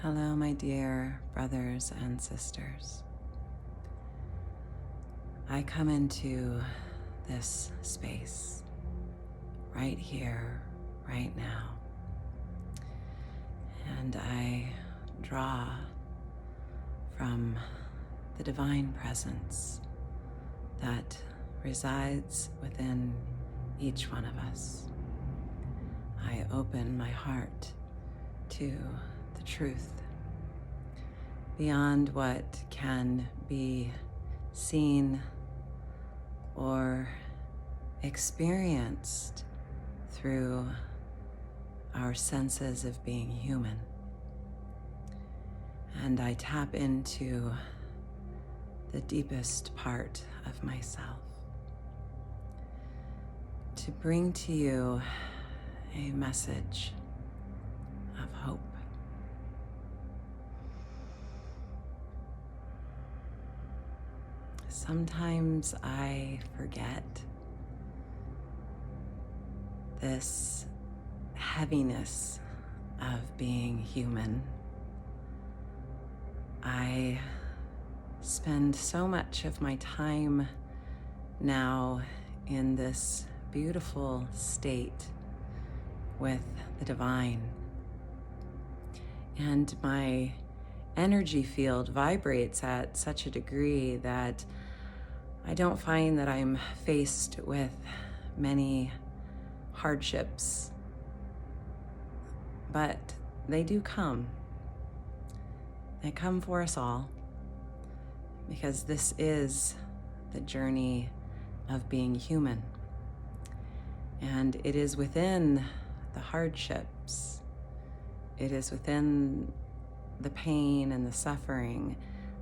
Hello, my dear brothers and sisters. I come into this space right here, right now, and I draw from the divine presence that resides within each one of us. I open my heart to the truth beyond what can be seen or experienced through our senses of being human. And I tap into the deepest part of myself to bring to you a message of hope. Sometimes I forget this heaviness of being human. I spend so much of my time now in this beautiful state with the divine. And my energy field vibrates at such a degree that I don't find that I'm faced with many hardships, but they do come. They come for us all, because this is the journey of being human. And it is within the hardships, it is within the pain and the suffering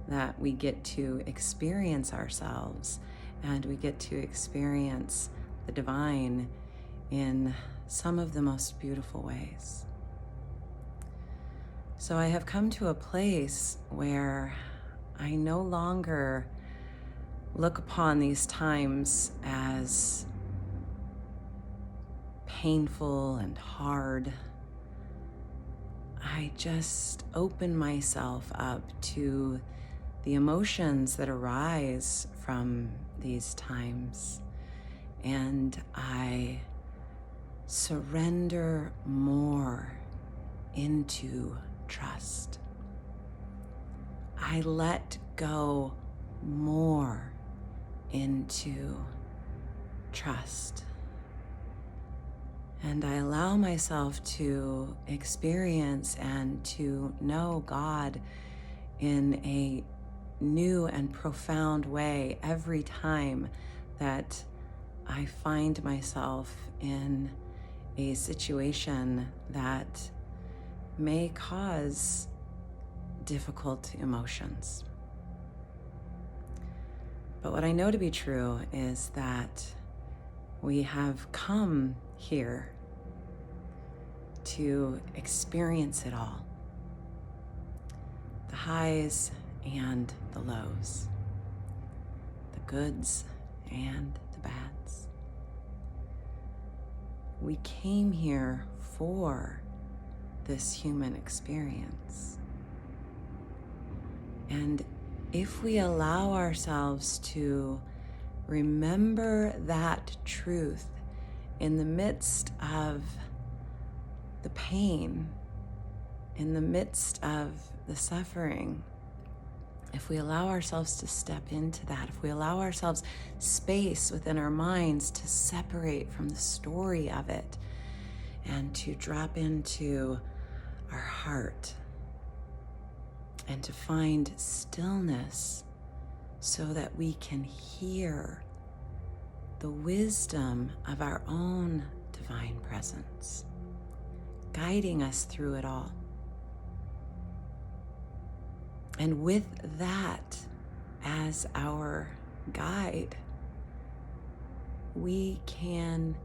that we get to experience ourselves, and we get to experience the divine in some of the most beautiful ways. So I have come to a place where I no longer look upon these times as painful and hard. I just open myself up to the emotions that arise from these times, and I surrender more into trust. I let go more into trust. And I allow myself to experience and to know God in a new and profound way every time that I find myself in a situation that may cause difficult emotions. But what I know to be true is that we have come here to experience it all. The highs and the lows, the goods and the bads. We came here for this human experience. And if we allow ourselves to remember that truth in the midst of the pain, in the midst of the suffering, if we allow ourselves to step into that, if we allow ourselves space within our minds to separate from the story of it and to drop into our heart and to find stillness so that we can hear the wisdom of our own divine presence, guiding us through it all. And with that as our guide, we can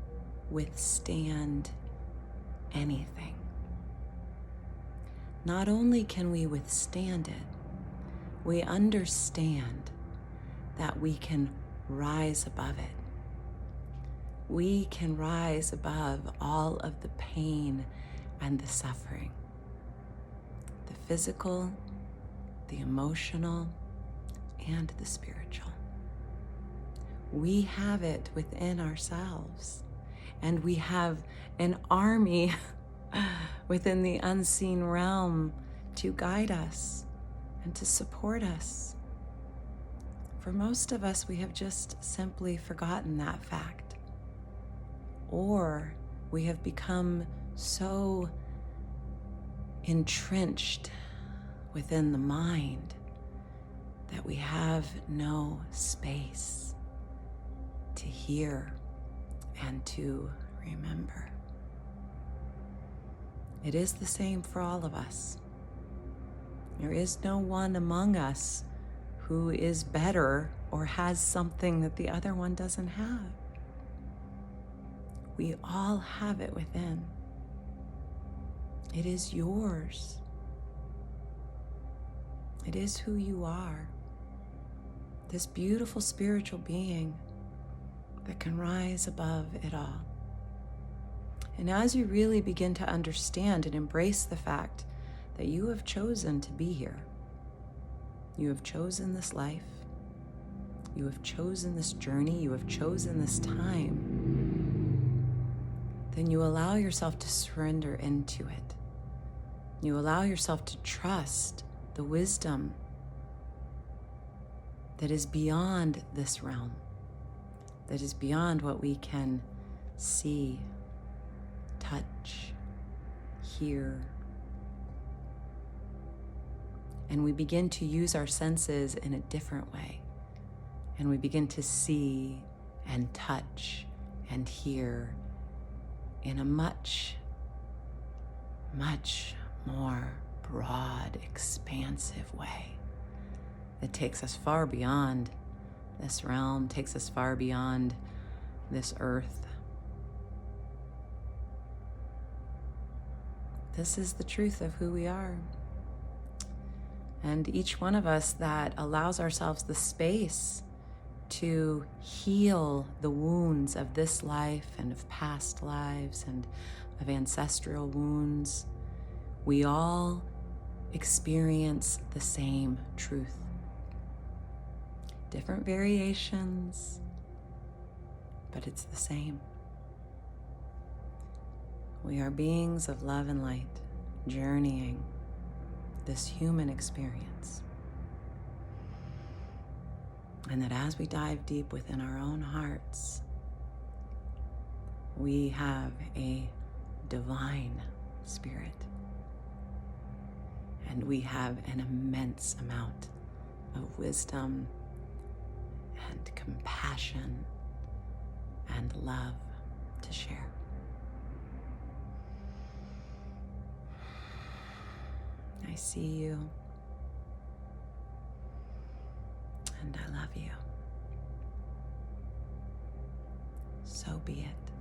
withstand anything. Not only can we withstand it, we understand that we can rise above it. We can rise above all of the pain and the suffering, the physical, the emotional, and the spiritual. We have it within ourselves, and we have an army within the unseen realm to guide us and to support us. For most of us, we have just simply forgotten that fact, or we have become so entrenched within the mind that we have no space to hear and to remember. It is the same for all of us. There is no one among us who is better or has something that the other one doesn't have. We all have it within. It is yours. It is who you are. This beautiful spiritual being that can rise above it all. And as you really begin to understand and embrace the fact that you have chosen to be here, you have chosen this life, you have chosen this journey, you have chosen this time, then you allow yourself to surrender into it. You allow yourself to trust the wisdom that is beyond this realm, that is beyond what we can see, touch, hear. And we begin to use our senses in a different way. And we begin to see and touch and hear in a much, much more broad, expansive way that takes us far beyond this realm, takes us far beyond this earth. This is the truth of who we are. And each one of us that allows ourselves the space to heal the wounds of this life and of past lives and of ancestral wounds, we all experience the same truth. Different variations, but it's the same. We are beings of love and light, journeying this human experience. And that as we dive deep within our own hearts, we have a divine spirit. And we have an immense amount of wisdom and compassion and love to share. I see you, and I love you. So be it.